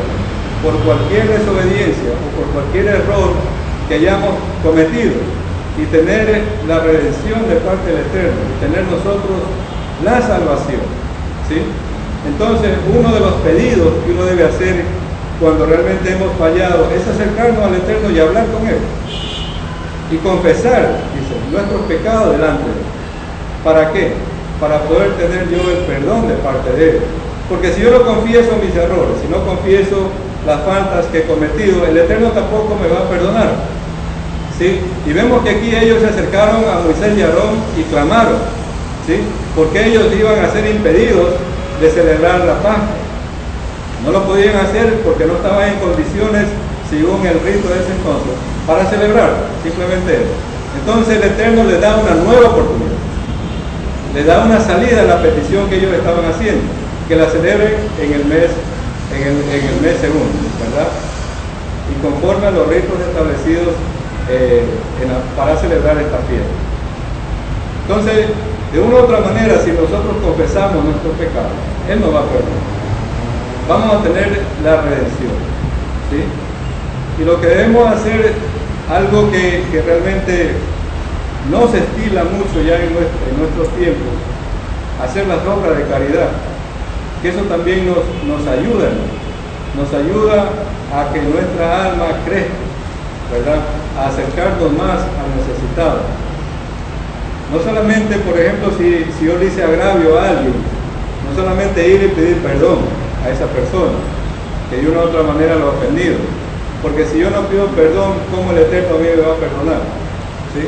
por cualquier desobediencia o por cualquier error que hayamos cometido, y tener la redención de parte del Eterno, y tener nosotros la salvación, ¿sí? Entonces, uno de los pedidos que uno debe hacer cuando realmente hemos fallado es acercarnos al Eterno y hablar con Él y confesar, dice, nuestros pecados delante de Él. ¿Para qué? Para poder tener yo el perdón de parte de Él. Porque si yo no confieso mis errores, si no confieso las faltas que he cometido, el Eterno tampoco me va a perdonar, ¿sí? Y vemos que aquí ellos se acercaron a Moisés y Aarón y clamaron, ¿sí?, porque ellos iban a ser impedidos de celebrar la Pascua. No lo podían hacer porque no estaban en condiciones, según el rito de ese entonces, para celebrar, simplemente eso. Entonces el Eterno les da una nueva oportunidad, les da una salida a la petición que ellos estaban haciendo, que la celebren en el mes segundo, ¿verdad? conforme a los ritos establecidos para celebrar esta fiesta. Entonces, de una u otra manera, si nosotros confesamos nuestros pecados, Él nos va a perdonar. Vamos a tener la redención, ¿sí? Y lo que debemos hacer, algo que realmente no se estila mucho ya en nuestros tiempos, hacer las obras de caridad, que eso también nos ayuda, ¿no? Nos ayuda a que nuestra alma crezca, ¿verdad? A acercarnos más al necesitado. No solamente, por ejemplo, si yo le hice agravio a alguien, no solamente ir y pedir perdón a esa persona, que de una u otra manera lo ha ofendido, porque si yo no pido perdón, ¿cómo el Eterno a mí me va a perdonar? ¿Sí?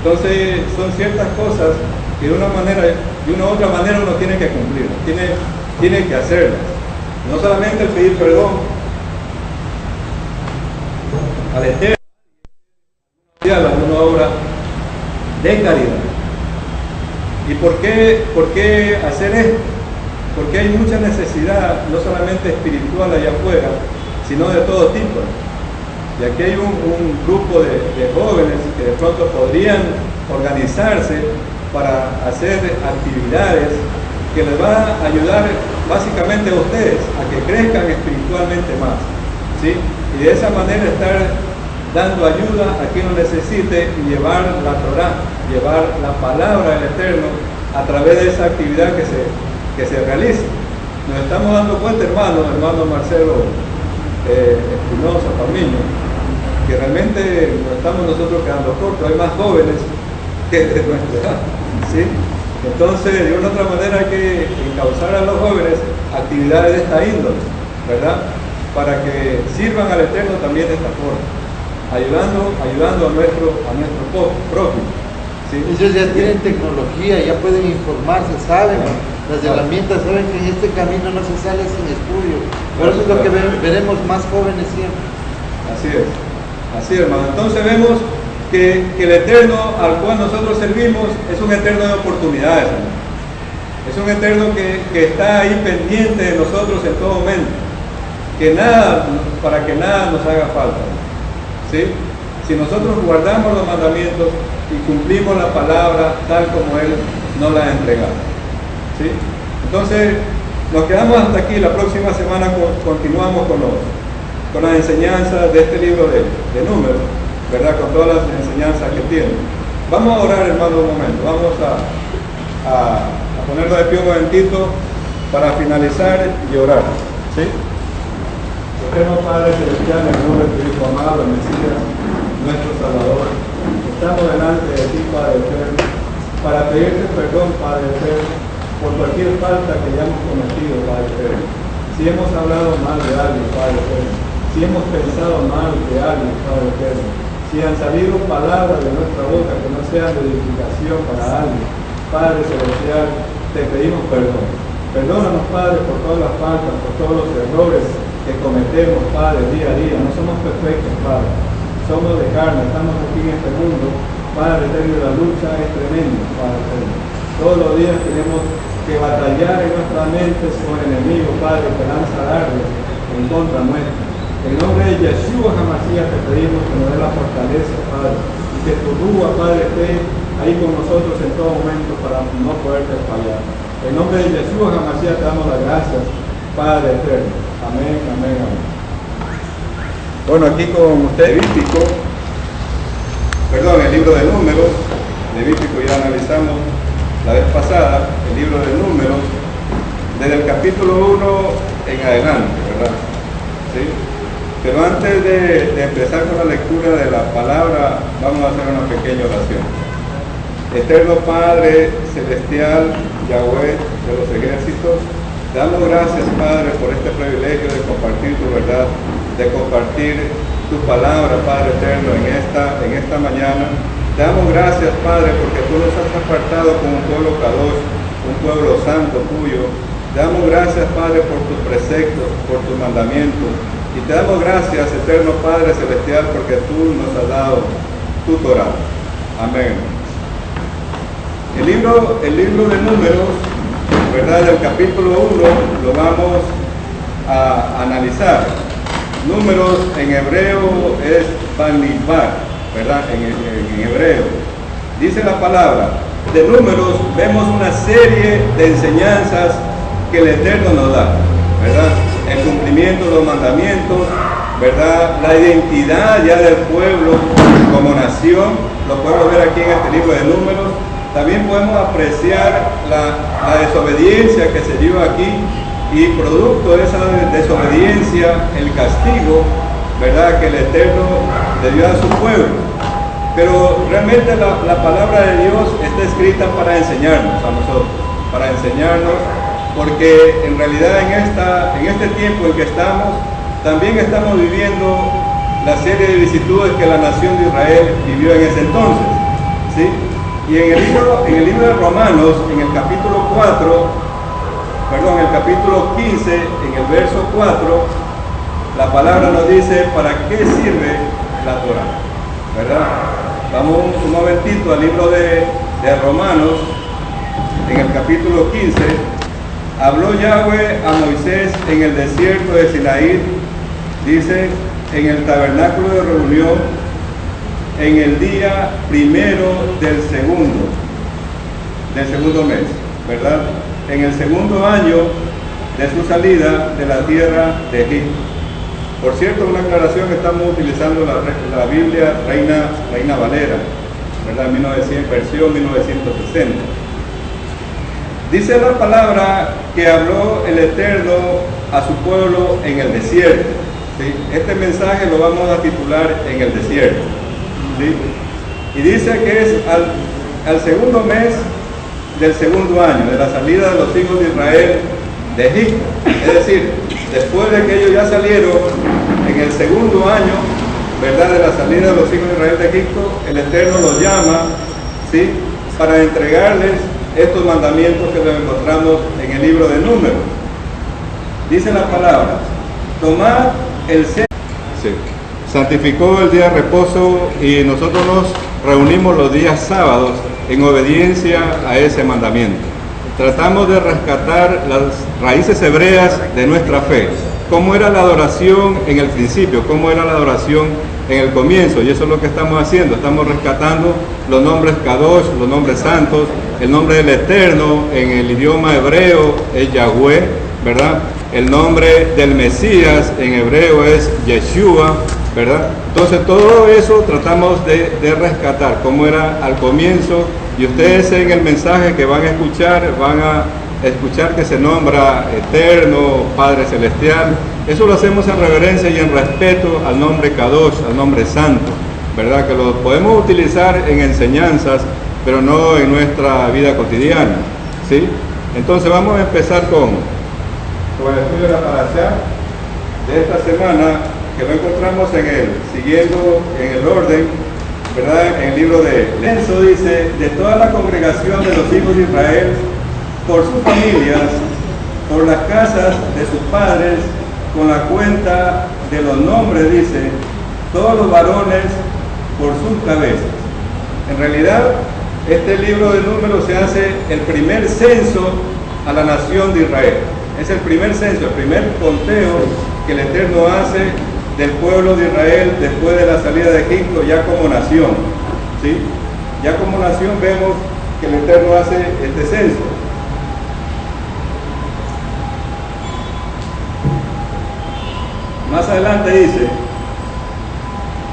Entonces, son ciertas cosas que de una u otra manera uno tiene que cumplir, tiene que hacerlas. No solamente el pedir perdón al Eterno, alguna obra de caridad. ¿Y por qué hacer esto? Porque hay mucha necesidad, no solamente espiritual allá afuera, sino de todo tipo. Y aquí hay un grupo de jóvenes que de pronto podrían organizarse para hacer actividades que les va a ayudar básicamente a ustedes a que crezcan espiritualmente más, ¿sí? Y de esa manera estar dando ayuda a quien lo necesite y llevar la Torá, llevar la palabra del Eterno a través de esa actividad que se realiza. Nos estamos dando cuenta, hermano Marcelo Espinosa, Palmiño, que realmente nos estamos nosotros quedando cortos, hay más jóvenes que de nuestra edad, ¿sí? Entonces, de una u otra manera hay que encauzar a los jóvenes actividades de esta índole, ¿verdad? Para que sirvan al Eterno también de esta forma, ayudando a nuestro propio. ¿Sí? Ellos ya tienen tecnología, ya pueden informarse, saben las herramientas, saben que en este camino no se sale sin estudio. Por eso es lo que veremos más jóvenes siempre. Así es, hermano. Entonces vemos que el Eterno al cual nosotros servimos es un Eterno de oportunidades, hermano. Es un Eterno que está ahí pendiente de nosotros en todo momento, para que nada nos haga falta, ¿sí? Si nosotros guardamos los mandamientos y cumplimos la palabra tal como Él nos la ha entregado, ¿sí? Entonces, nos quedamos hasta aquí. La próxima semana continuamos con las enseñanzas de este libro de Números, ¿verdad? Con todas las enseñanzas que tiene. Vamos a orar, hermano, un momento. Vamos a ponernos de pie un momentito para finalizar y orar, ¿sí? Eterno Padre Celestial, en el nombre de tu Hijo amado, el Mesías, nuestro Salvador, estamos delante de ti, Padre Eterno, para pedirte perdón, Padre Eterno, por cualquier falta que hayamos cometido, Padre Eterno. Si hemos hablado mal de alguien, Padre Eterno, si hemos pensado mal de alguien, Padre Eterno, si han salido palabras de nuestra boca que no sean de edificación para alguien, Padre Celestial, te pedimos perdón. Perdónanos, Padre, por todas las faltas, por todos los errores que cometemos, Padre, día a día. No somos perfectos, Padre. Somos de carne, estamos aquí en este mundo. Padre eterno, la lucha es tremenda, Padre eterno. Todos los días tenemos que batallar en nuestra mente con el enemigo, Padre, que lanza dardos en contra nuestra. En nombre de Yeshua Hamashiach te pedimos que nos dé la fortaleza, Padre, y que tu Rúa, Padre, esté ahí con nosotros en todo momento para no poderte fallar. En nombre de Yeshua Hamashiach te damos las gracias, Padre eterno. Amén, amén, amén. Bueno, aquí con usted, el libro de Números. Levítico ya analizamos la vez pasada, el libro de Números, desde el capítulo 1 en adelante, ¿verdad? ¿Sí? Pero antes de empezar con la lectura de la palabra, vamos a hacer una pequeña oración. Eterno Padre Celestial, Yahweh de los ejércitos, te damos gracias, Padre, por este privilegio de compartir tu verdad, de compartir tu palabra, Padre eterno, en esta mañana. Te damos gracias, Padre, porque tú nos has apartado como un pueblo kadosh, un pueblo santo tuyo. Te damos gracias, Padre, por tus preceptos, por tus mandamientos. Y te damos gracias, eterno Padre celestial, porque tú nos has dado tu Torah. Amén. El libro de Números, ¿verdad? Del capítulo 1 lo vamos a analizar. Números en hebreo es Bamidbar, ¿verdad? En hebreo. Dice la palabra, de Números vemos una serie de enseñanzas que el Eterno nos da, ¿verdad? El cumplimiento de los mandamientos, ¿verdad? La identidad ya del pueblo como nación, lo podemos ver aquí en este libro de Números. También podemos apreciar la desobediencia que se dio aquí y producto de esa desobediencia, el castigo, ¿verdad?, que el Eterno le dio a su pueblo. Pero realmente la palabra de Dios está escrita para enseñarnos a nosotros, porque en realidad en este tiempo en que estamos, también estamos viviendo la serie de vicisitudes que la nación de Israel vivió en ese entonces, ¿sí? Y en el libro de Romanos, en el capítulo 15, en el verso 4, la palabra nos dice para qué sirve la Torah, ¿verdad? Vamos un momentito al libro de Romanos, en el capítulo 15. Habló Yahweh a Moisés en el desierto de Sinaí, dice, en el tabernáculo de reunión, en el día primero del segundo mes, ¿verdad? En el segundo año de su salida de la tierra de Egipto. Por cierto, una aclaración, que estamos utilizando la Biblia Reina Valera, ¿verdad? Versión 1960. Dice la palabra que habló el Eterno a su pueblo en el desierto, ¿sí? Este mensaje lo vamos a titular en el desierto, ¿sí? Y dice que es al segundo mes del segundo año de la salida de los hijos de Israel de Egipto. Es decir, después de que ellos ya salieron, en el segundo año, ¿verdad?, de la salida de los hijos de Israel de Egipto, el Eterno los llama, ¿sí?, para entregarles estos mandamientos que los encontramos en el libro de Números. Dice la palabra, tomad el censo. Sí. Santificó el día de reposo y nosotros nos reunimos los días sábados en obediencia a ese mandamiento. Tratamos de rescatar las raíces hebreas de nuestra fe. Cómo era la adoración en el principio, cómo era la adoración en el comienzo, y eso es lo que estamos haciendo. Estamos rescatando los nombres Kadosh, los nombres santos, el nombre del Eterno en el idioma hebreo es Yahweh, ¿verdad? El nombre del Mesías en hebreo es Yeshua, ¿verdad? Entonces todo eso tratamos de rescatar, cómo era al comienzo, y ustedes en el mensaje que van a escuchar que se nombra Eterno, Padre Celestial. Eso lo hacemos en reverencia y en respeto al nombre Kadosh, al nombre Santo, ¿verdad? Que lo podemos utilizar en enseñanzas, pero no en nuestra vida cotidiana, ¿sí? Entonces vamos a empezar con el estudio de la parashá de esta semana, que lo encontramos siguiendo en el orden, ¿verdad? En el libro de Lenzo dice, de toda la congregación de los hijos de Israel, por sus familias, por las casas de sus padres, con la cuenta de los nombres, dice, todos los varones por sus cabezas. En realidad, este libro de Números se hace el primer censo a la nación de Israel. Es el primer censo, el primer conteo que el Eterno hace del pueblo de Israel después de la salida de Egipto, ya como nación, ¿sí? Ya como nación vemos que el Eterno hace este censo. Más adelante dice,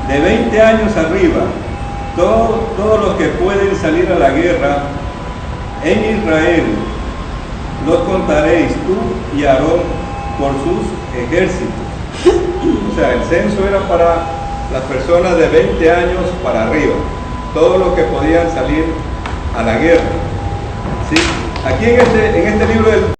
de 20 años arriba, todos los que pueden salir a la guerra en Israel, los contaréis tú y Aarón por sus ejércitos. O sea, el censo era para las personas de 20 años para arriba, todos los que podían salir a la guerra, ¿sí? Aquí en este libro del